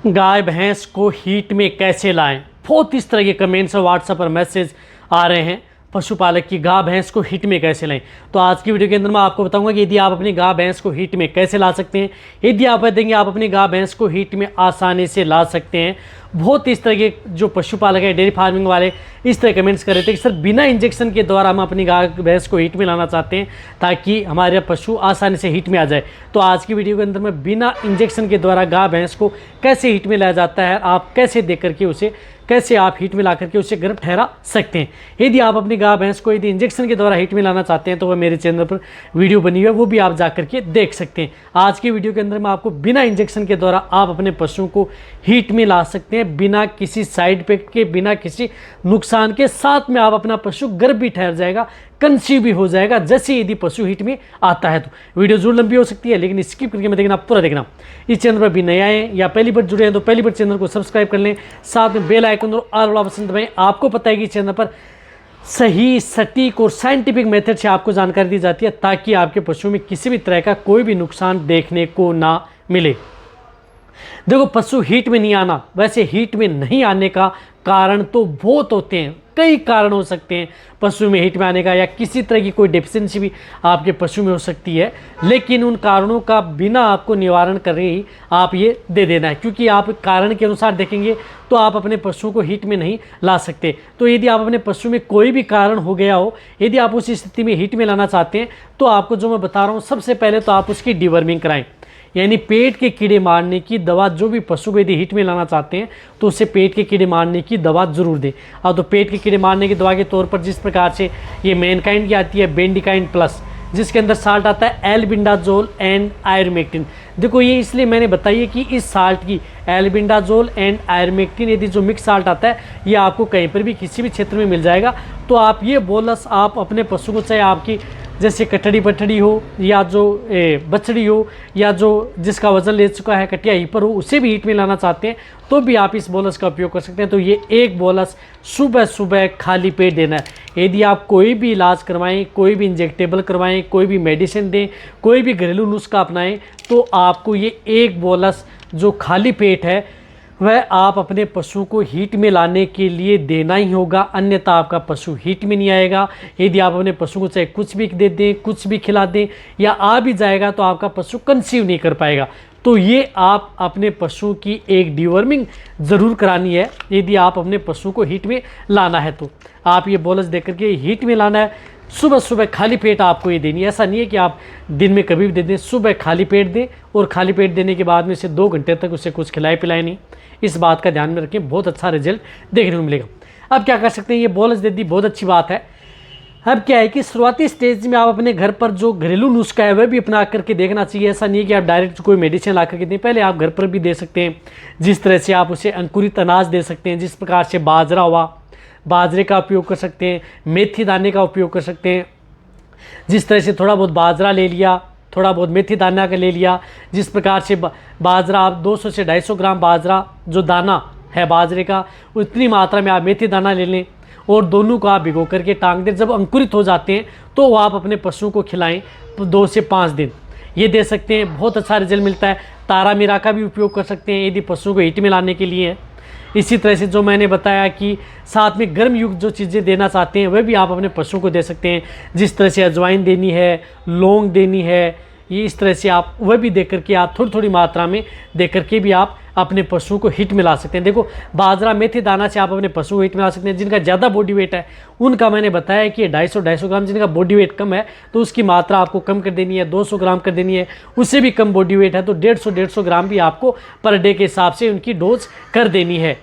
गाय भैंस को हीट में कैसे लाएं। बहुत इस तरह के कमेंट्स और व्हाट्सएप पर मैसेज आ रहे हैं पशुपालक की गाय भैंस को हीट में कैसे लाएं। तो आज की वीडियो के अंदर मैं आपको बताऊंगा कि यदि आप अपनी गाय भैंस को हीट में कैसे ला सकते हैं। यदि आप देंगे आप अपनी गाय भैंस को हीट में आसानी से ला सकते हैं। बहुत इस तरह के जो पशुपालक है, डेयरी फार्मिंग वाले, इस तरह कमेंट्स कर रहे थे कि सर बिना इंजेक्शन के द्वारा हम अपनी गाय भैंस को हीट में लाना चाहते हैं ताकि हमारे पशु आसानी से हीट में आ जाए। तो आज की वीडियो के अंदर मैं बिना इंजेक्शन के द्वारा गाय भैंस को कैसे हीट में लाया जाता है, आप कैसे देख करके उसे कैसे आप हीट में ला करके उसे गर्भ ठहरा सकते हैं। यदि आप अपनी गाय भैंस को यदि इंजेक्शन के द्वारा हीट में लाना चाहते हैं तो वह मेरे चैनल पर वीडियो बनी हुई है, वो भी आप जा करके देख सकते हैं। आज की वीडियो के अंदर मैं आपको बिना इंजेक्शन के द्वारा आप अपने पशुओं को हीट में ला सकते हैं, बिना किसी साइड इफेक्ट के, बिना किसी नुकसान के। साथ में आप अपना पशु गर्भ भी ठहर जाएगा, कंसीव भी हो जाएगा जैसे यदि पशु हीट में आता है। तो वीडियो जरूर लंबी हो सकती है लेकिन स्किप करके मत देखना, पूरा देखना। इस चैनल पर भी नए आए हैं या पहली बार जुड़े हैं तो पहली बार चैनल को सब्सक्राइब कर लें, साथ में बेल आइकन और ऑल वाला बटन दबाएं। आपको पता है कि चैनल पर सही, सटीक और साइंटिफिक मेथड से आपको जानकारी दी जाती है ताकि आपके पशु में किसी भी तरह का कोई भी नुकसान देखने को ना मिले। देखो, पशु हीट में नहीं आना, वैसे हीट में नहीं आने का कारण तो बहुत होते हैं, कई कारण हो सकते हैं पशु में हीट में आने का, या किसी तरह की कोई डेफिशिएंसी भी आपके पशु में हो सकती है। लेकिन उन कारणों का बिना आपको निवारण कर ही आप ये दे देना है, क्योंकि आप कारण के अनुसार देखेंगे तो आप अपने पशु को हीट में नहीं ला सकते। तो यदि आप अपने पशु में कोई भी कारण हो गया हो, यदि आप उस स्थिति में हीट में लाना चाहते हैं तो आपको जो मैं बता रहा हूँ, सबसे पहले तो आप उसकी डिवर्मिंग कराएं, यानी पेट के कीड़े मारने की दवा। जो भी पशु को यदि हीट में लाना चाहते हैं तो उसे पेट के कीड़े मारने की दवा जरूर दें। अब तो पेट के कीड़े मारने की दवा के तौर पर जिस प्रकार से ये मैनकाइंड की आती है बेंडिकाइन प्लस, जिसके अंदर साल्ट आता है एल्बिंडाजोल एंड आयरमेक्टिन। देखो, ये इसलिए मैंने बताई है कि इस साल्ट की एल्बिंडाजोल एंड आयरमेक्टिन यदि जो मिक्स साल्ट आता है ये आपको कहीं पर भी किसी भी क्षेत्र में मिल जाएगा। तो आप ये बोलस आप अपने पशु को, चाहे आपकी जैसे कटड़ी बटड़ी हो या जो बछड़ी हो या जो जिसका वजन ले चुका है, कटिया हीपर हो, उसे भी हीट में लाना चाहते हैं तो भी आप इस बोलस का उपयोग कर सकते हैं। तो ये एक बोलस सुबह सुबह खाली पेट देना है। यदि आप कोई भी इलाज करवाएं, कोई भी इंजेक्टेबल करवाएं, कोई भी मेडिसिन दें, कोई भी घरेलू नुस्खा अपनाएं, तो आपको ये एक बोलस जो खाली पेट है वह आप अपने पशु को हीट में लाने के लिए देना ही होगा, अन्यथा आपका पशु हीट में नहीं आएगा। यदि आप अपने पशु को चाहे कुछ भी दे दें, कुछ भी खिला दें या आ भी जाएगा तो आपका पशु कंसीव नहीं कर पाएगा। तो ये आप अपने पशु की एक डिवर्मिंग ज़रूर करानी है यदि आप अपने पशु को हीट में लाना है। तो आप ये बोलस दे करके हीट में लाना है, सुबह सुबह खाली पेट आपको ये देनी है। ऐसा नहीं है कि आप दिन में कभी भी दे दें, सुबह खाली पेट दें और खाली पेट देने के बाद में से 2 घंटे तक उसे कुछ खिलाए पिलाए नहीं। इस बात का ध्यान में रखें, बहुत अच्छा रिजल्ट देखने को मिलेगा। अब क्या कर सकते हैं, ये बोलस दे दी, बहुत अच्छी बात है। अब क्या है कि शुरुआती स्टेज में आप अपने घर पर जो घरेलू नुस्खा है वह भी अपना करके देखना चाहिए। ऐसा नहीं है कि आप डायरेक्ट कोई मेडिसिन ला करके दें, पहले आप घर पर भी दे सकते हैं। जिस तरह से आप उसे अंकुरित अनाज दे सकते हैं, जिस प्रकार से बाजरा हुआ, बाजरे का उपयोग कर सकते हैं, मेथी दाने का उपयोग कर सकते हैं। जिस तरह से थोड़ा बहुत बाजरा ले लिया, थोड़ा बहुत मेथी दाना का ले लिया, जिस प्रकार से बाजरा आप 200 से 250 ग्राम बाजरा जो दाना है बाजरे का, उतनी मात्रा में आप मेथी दाना ले लें और दोनों को आप भिगो करके टांग दें। जब अंकुरित हो जाते हैं तो वो आप अपने पशु को खिलाएं, तो 2 से 5 दिन ये दे सकते हैं, बहुत अच्छा रिजल्ट मिलता है। तारा मीरा का भी उपयोग कर सकते हैं यदि पशु को हीट में लाने के लिए है। इसी तरह से जो मैंने बताया कि साथ में गर्म युक्त जो चीज़ें देना चाहते हैं वह भी आप अपने पशु को दे सकते हैं। जिस तरह से अजवाइन देनी है, लौंग देनी है, ये इस तरह से आप वह भी दे करके आप थोड़ी थोड़ी मात्रा में दे करके भी आप अपने पशु को हीट में ला सकते हैं। देखो, बाजरा मेथी दाना से आप अपने पशु को हीट में ला सकते हैं। जिनका ज़्यादा बॉडी वेट है उनका मैंने बताया कि 250 ग्राम, जिनका बॉडी वेट कम है तो उसकी मात्रा आपको कम कर देनी है, 200 ग्राम कर देनी है। उससे भी कम बॉडी वेट है तो 150 ग्राम भी आपको पर डे के हिसाब से उनकी डोज कर देनी है।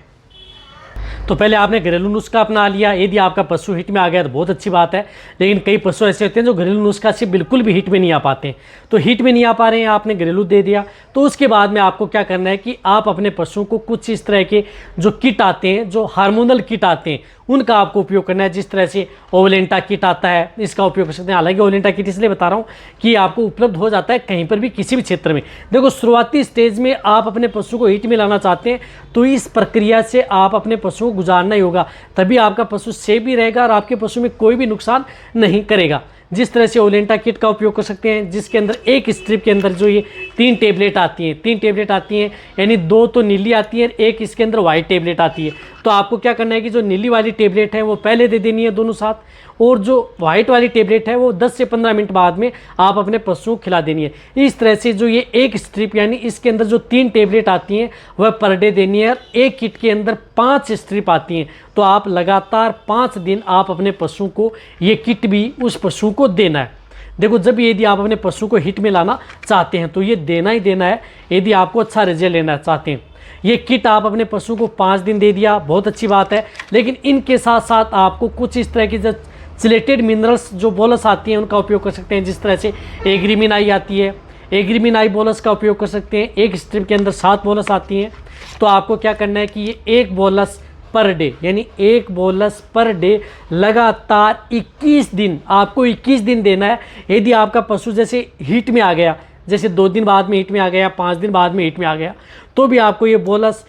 तो पहले आपने घरेलू नुस्खा अपना लिया। यदि आपका पशु हीट में आ गया तो बहुत अच्छी बात है, लेकिन कई पशु ऐसे होते हैं जो घरेलू नुस्खा से बिल्कुल भी हीट में नहीं आ पाते हैं। तो हीट में नहीं आ पा रहे हैं, आपने घरेलू दे दिया, तो उसके बाद में आपको क्या करना है कि आप अपने पशु को कुछ इस तरह के जो किट आते हैं, जो हार्मोनल किट आते हैं, उनका आपको उपयोग करना है। जिस तरह से ओवलेंटा किट आता है, इसका उपयोग कर सकते हैं। हालांकि ओवलेंटा किट इसलिए बता रहा हूँ कि आपको उपलब्ध हो जाता है कहीं पर भी, किसी भी क्षेत्र में। देखो, शुरुआती स्टेज में आप अपने पशु को हीट में लाना चाहते हैं तो इस प्रक्रिया से आप अपने पशु को गुजारना ही होगा, तभी आपका पशु सेफ भी रहेगा और आपके पशु में कोई भी नुकसान नहीं करेगा। जिस तरह से ओलेंटा किट का उपयोग कर सकते हैं, जिसके अंदर एक स्ट्रिप के अंदर जो ये 3 टेबलेट आती हैं, 3 टेबलेट आती हैं, यानी 2 तो नीली आती है, एक इसके अंदर वाइट टेबलेट आती है। तो आपको क्या करना है कि जो नीली वाली टेबलेट है वो पहले दे देनी है दोनों साथ, और जो वाइट वाली टेबलेट है वो 10 से 15 मिनट बाद में आप अपने पशुओं को खिला देनी है। इस तरह से जो ये एक स्ट्रिप यानी इसके अंदर जो 3 टेबलेट आती हैं वह पर डे देनी है, और एक किट के अंदर 5 स्ट्रिप आती हैं। तो आप लगातार 5 दिन आप अपने पशु को ये किट भी उस पशु को देना है। देखो, जब यदि आप अपने पशु को हिट में लाना चाहते हैं तो ये देना ही देना है, यदि आपको अच्छा रिजल्ट लेना चाहते हैं। ये किट आप अपने पशु को 5 दिन दे दिया, बहुत अच्छी बात है, लेकिन इनके साथ साथ आपको कुछ इस तरह की जो चिलेटेड मिनरल्स जो बोलस आती हैं उनका उपयोग कर सकते हैं। जिस तरह से एग्रीमिनाई आती है, एग्रीमिनाई बोलस का उपयोग कर सकते हैं। एक स्ट्रिप के अंदर 7 बोलस आती हैं। तो आपको क्या करना है कि ये एक बोलस पर डे, यानी एक बोलस पर डे लगातार 21 दिन, आपको 21 दिन देना है। यदि आपका पशु जैसे हीट में आ गया, जैसे 2 दिन बाद में हीट में आ गया, 5 दिन बाद में हीट में आ गया, तो भी आपको ये बोलस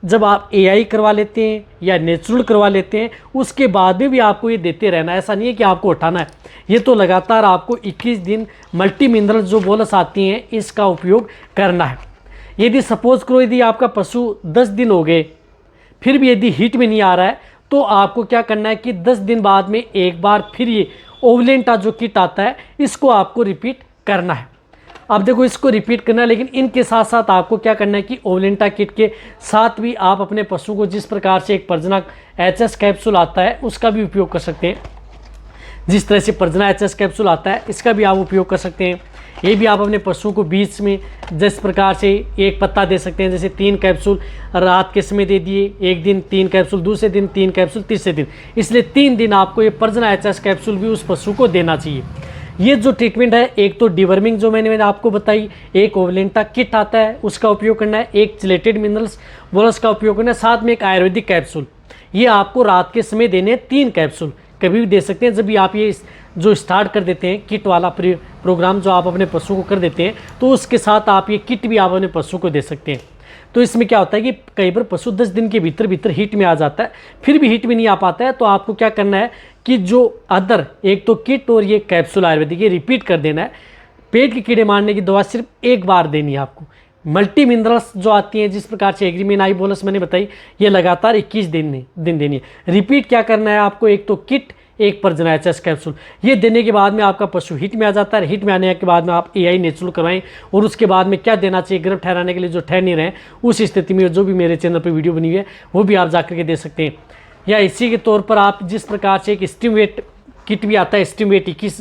जब आप एआई करवा लेते हैं या नेचुरल करवा लेते हैं उसके बाद में भी आपको ये देते रहना है। ऐसा नहीं है कि आपको उठाना है, ये तो लगातार आपको 21 दिन मल्टी मिनरल जो बोलस आती हैं इसका उपयोग करना है। यदि सपोज करो यदि आपका पशु 10 दिन हो गए फिर भी यदि हीट में नहीं आ रहा है, तो आपको क्या करना है कि 10 दिन बाद में एक बार फिर ये ओवलेंटा जो किट आता है इसको आपको रिपीट करना है। अब देखो, इसको रिपीट करना है, लेकिन इनके साथ साथ आपको क्या करना है कि ओवलेंटा किट के साथ भी आप अपने पशु को जिस प्रकार से एक प्रजनक एचएस कैप्सूल आता है उसका भी उपयोग कर सकते हैं। जिस तरह से प्रजना एचएस कैप्सूल आता है इसका भी आप उपयोग कर सकते हैं। ये भी आप अपने पशुओं को बीच में जिस प्रकार से एक पत्ता दे सकते हैं, जैसे 3 कैप्सूल रात के समय दे दिए, एक दिन 3 कैप्सूल, दूसरे दिन 3 कैप्सूल, तीसरे दिन, इसलिए 3 दिन आपको ये प्रजना एचएस कैप्सूल भी उस पशु को देना चाहिए। ये जो ट्रीटमेंट है, एक तो डिवर्मिंग जो मैंने आपको बताई, एक ओवलेंटा किट आता है उसका उपयोग करना है, एक चिलेटेड मिनरल्स बोलस का उपयोग करना है, साथ में एक आयुर्वेदिक कैप्सूल। ये आपको रात के समय देने हैं 3 कैप्सूल, कभी भी दे सकते हैं। जब भी आप ये जो स्टार्ट कर देते हैं किट वाला प्रोग्राम जो आप अपने पशु को कर देते हैं, तो उसके साथ आप ये किट भी आप अपने पशु को दे सकते हैं। तो इसमें क्या होता है कि कई बार पशु 10 दिन के भीतर हीट में आ जाता है, फिर भी हीट में नहीं आ पाता है, तो आपको क्या करना है कि जो अदर एक तो किट और ये कैप्सूल आयुर्वेदिक ये रिपीट कर देना है। पेट के कीड़े मारने की दवा सिर्फ एक बार देनी है आपको। मल्टी मिनरल्स जो आती हैं जिस प्रकार से एग्रीमिनाई बोलस मैंने बताई, ये लगातार 21 दिन देनी है। रिपीट क्या करना है आपको, एक तो किट, एक प्रजना एचएस कैप्सूल, ये देने के बाद में आपका पशु हिट में आ जाता है। हिट में आने के बाद में आप एआई नेचुरल करवाएं, और उसके बाद में क्या देना चाहिए गर्भ ठहराने के लिए जो ठहर नहीं रहे, उस स्थिति में जो भी मेरे चैनल पर वीडियो बनी हुई है वो भी आप जाकर के दे सकते हैं। या इसी के तौर पर आप जिस प्रकार से एक स्टिमुलेट किट भी आता है, स्टिमुलेट 21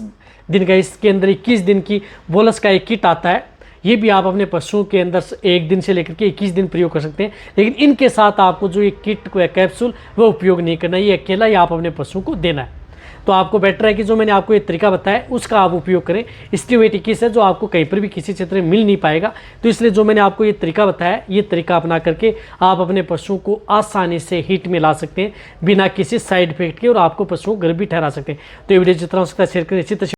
दिन का, इसके अंदर 21 दिन की बोलस का एक किट आता है, ये भी आप अपने पशुओं के अंदर 1 दिन से लेकर के 21 दिन प्रयोग कर सकते हैं। लेकिन इनके साथ आपको जो ये किट को कैप्सूल वो उपयोग नहीं करना, ये अकेला ही आप अपने पशुओं को देना है। तो आपको बेटर है कि जो मैंने आपको ये तरीका बताया उसका आप उपयोग करें। स्टिमुलेट 21 है जो आपको कहीं पर भी किसी क्षेत्र में मिल नहीं पाएगा, तो इसलिए जो मैंने आपको ये तरीका बताया, ये तरीका अपना करके आप अपने पशुओं को आसानी से हीट में ला सकते हैं बिना किसी साइड इफेक्ट के, और आपको पशुओं को गर्भ भी ठहरा सकते हैं। तो ये वीडियो जितना हो सकता है शेयर करें। इसी तरह